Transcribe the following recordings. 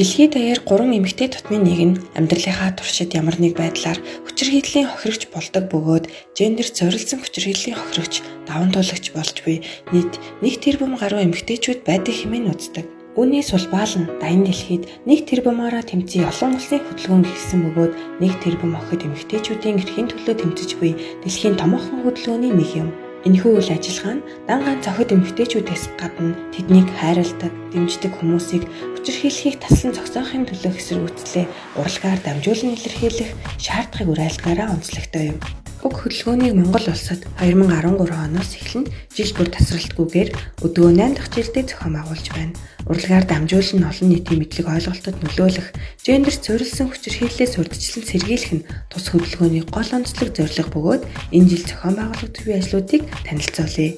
Дэлхийд даяар 3 эмэгтэй тутмын нэг нь амьдралынхаа туршид ямар нэг байдлаар хүчирхийллийн хохирогч болдог бөгөөд гендерт зориулсан хүчирхийллийн хохирогч, даван туулагч болж буй нийт 1 тэрбум гаруй эмэгтэйчүүд байдаг хэмээн үздэг. Үүнээс улбаал нь дайны дэлхийд 1 тэрбумаараа тэмцээ олон улсын хөдөлгөөн гисэн бөгөөд 1 тэрбум охид эмэгтэйчүүдийн эрхийн төлөө тэмцэж буй дэлхийн томоохон хөдөлгөөний нэг юм. Энэхүү үйл ажиллагаа нь дан ганц охид эмэгтэйчүүдээс гадна тэднийг хайрладаг, дэмждэг хүмүүсийг хүчирхийллийг таслан зогсоохын төлөө эсэргүүцлээ урлагаар дамжуулан илэрхийлэх шаардлагыг уриалгаараа онцлогтой юм. Уг хөдөлгөөнийг Монгол улсад 2013 оноос эхлэн жил бүр тасралтгүйгээр өдөө 8 дахь жилдээ зохион байгуулж байна. Урлагаар дамжуулан олон нийтийн мэдлэг ойлголтод нөлөөлөх, гендерт зориулсан хүчирхийллээс урьдчилан сэргийлэх нь тус хөдөлгөөний гол онцлог зорилго бөгөөд энэ жил зохион байгуулагдсан үе ажлуудыг танилцуулъя.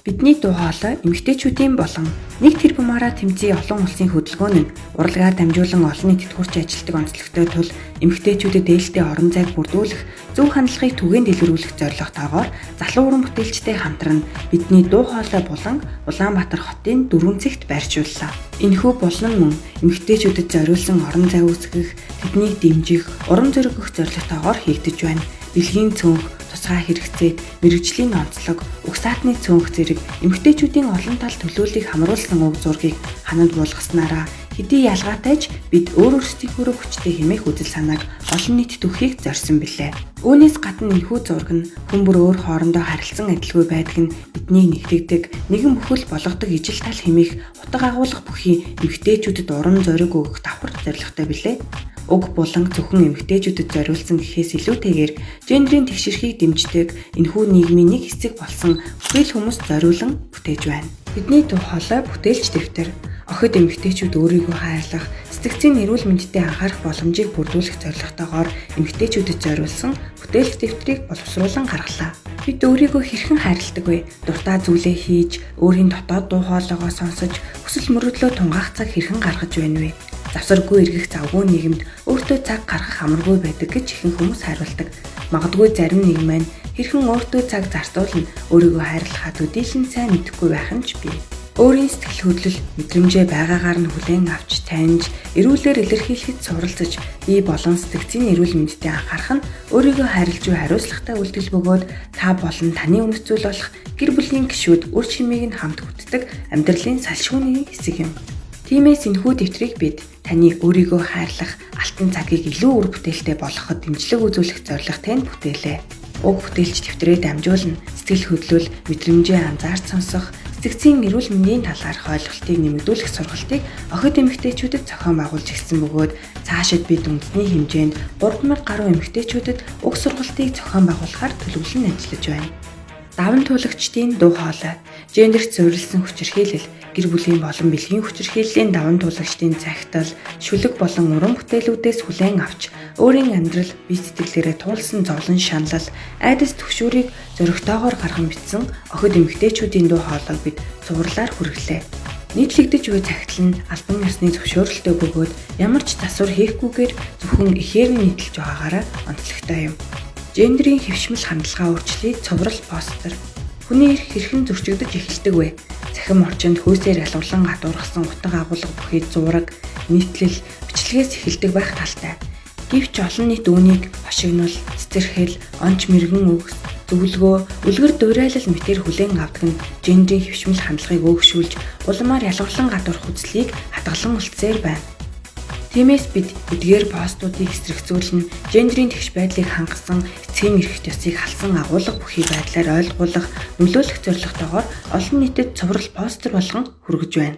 Бидний дуу хоолой эмэгтэйчүүдийн болон 1 тэрбумаараа тэмцээ олон улсын хөдөлгөөн нь урлагаар дамжуулан олон нийтэд хүрч ажилтдаг онцлогтой тул эмэгтэйчүүдэд ээлтэй орон зайг бүрдүүлэх, зөв хандлагыг түгээн дэлгэрүүлэх зорилготойгоор залуу уран бүтээлчтэй хамтран бидний дуу хоолой болон Улаанбаатар хотын 4 цэгт байршууллаа. Энэхүү булан мөн эмэгтэйчүүдэд зориулсан орон зай үүсгэх, тэднийг дэмжих, урам зориг өгөх зорилготойгоор хийгдэж байна. Бэлгийн цөөнх, тусгай хэрэгцээ, мэрэгжлийн онцлог, угсаатны цөөнх зэрэг эмэгтэйчүүдийн олон тал төлөөллийг хамруулсан уг зургийг ханад буулгаснараа хэдий ялгаатайч бид өөрсдийнхөө хүчтэй хэмээх үзэл санааг олон нийтэд өгөхийг зорьсон билээ. Үүнээс гадна энэхүү зураг нь хүн бүр өөр хоорондоо харилцан адилгүй байдаг нь биднийг нэгтгэдэг, нэгэн бүхэл болгодог ижил тал хэмээх утга агуулга бүхий эмэгтэйчүүдэд урам зориг өгөх давхар зорилготой билээ. Уг буланг зөвхөн эмэгтэйчүүдэд зориулсан гэхээс илүүтэйгээр гендерийн тэгшэрхийг дэмждэг энэхүү нийгмийн нэг хэсэг болсон бүхэл хүмүүст зориулан бүтээж байна. Бидний дуу хоолой бүтээлч дэвтэр охид эмэгтэйчүүд өөрийгөө хайрлах, сэтгцийн эрүүл мэндэд анхаарах боломжийг бүрдүүлэх зорилготойгоор эмэгтэйчүүдэд зориулсан бүтээлч дэвтрийг боловсруулан гаргалаа. Бид өөрийгөө хэрхэн хайрладаг вэ? Дуртай зүйлээ хийж, өөрийн дотоод дуу хоолойгоо сонсож, хүсэл мөрөөдлөө тунгаах цаг хэрхэн гаргаж байна вэ? Завсаргүй эргэх завгүй нийгэмд өөртөө цаг гаргах амаргүй байдаг гэж ихэнх хүмүүс хариулдаг. Магадгүй зарим нэг маань хэрхэн өөртөө цаг зарцуулна, өөрийгөө хайрлахаа төдийлөн сайн мэдэхгүй байх нь ч бий. Өөрийн сэтгэл хөдлөл, мэдрэмжээ байгаагаар нь хүлээн авч таньж, эрүүлэр илэрхийлэхэд суралцаж, бие болон сэтгцийн эрүүл мэндэд анхаарах нь өөрийгөө хайрлаж буй хариуцлагатай үйлдэл бөгөөд та болон таны үнэт зүйл болох гэр бүлийн гишүүд үр чимээг нь хамт хүнддэг амьдралын салшгүй хэсэг юм. Тиймээс энэхүү дэвтрийг бид таны өөрийгөө хайрлах, алтан цагийг илүү үр бүтээлтэй болгоход дэмжлэг үзүүлэх зорилготой нь бүтээлээ. Уг бүтээлч дэвтрээ дамжуулна, сэтгэл хөдлөл, мэдрэмжээ анзаарч сонсох, сэтгцийн эрүүл мэндийн талаарх ойлголтыг нэмэгдүүлэх сургалтыг охид эмэгтэйчүүдэд зохион байгуулж ирсэн бөгөөд цаашид бид үндэсний хэмжээнд 3000 гаруй эмэгтэйчүүдэд уг сургалтыг зохион байгуулахаар төлөвлөн ажиллаж байна. Даван туулагчдын дуу хоолой, гендерт зориулсан хүчирхийлэл, гэр бүлийн болон бэлгийн хүчирхийллийн даван туулагчдын цагтал, шүлэг болон уран бүтээлүүдээс хүлээн авч өөрийн амьдрал, бие сэтгэлээрээ туулсан зовлон шаналл, айдас түгшүүрийг зоригтойгоор гарган бичсэн охид эмэгтэйчүүдийн дуу хоолойг бид цувралаар хүргэлээ. Нийтлэгдэж буй цагтл нь албан ёсны зөвшөөрөлтөй бөгөөд ямар ч засвар хийхгүйгээр зөвхөн ихээр нь нийтэлж байгаагаараа онцлогтой юм. Гендерийн хэвшмэл хандлагаа өөрчлөе цуврал постэр. Хүний эрх хэрхэн зөрчигдөж эхэлдэг вэ? Цахим орчинд хөөсээр ялгуулан гадуургасан утга агуулга бүхий зураг, нийтлэл, бичлэгээс эхэлдэг байх талтай. Гэвч олон нийт үүнийг хошигнол, цэцэрхэл, онч мэрэгэн үгс, зөвлөгөө, үлгэр дуурайлал мэтэр хүлээн авдаг нь гендерийн хэвшмэл хандлагыг өөгшүүлж, уламаар ялгуулан гадуурх үзлийг хадгалан үлдсээр байна. Тиймээс бид эдгээр постуудыг эсрэгцүүлнэ, гендерийн тэгш байдлыг хангасан, эцгийн эрх ёсыг халсан агуулга бүхий байдлаар ойлгуулах, нөлөөлөх зорилготойгоор олон нийтэд цуврал постэр болгон хүргэж байна.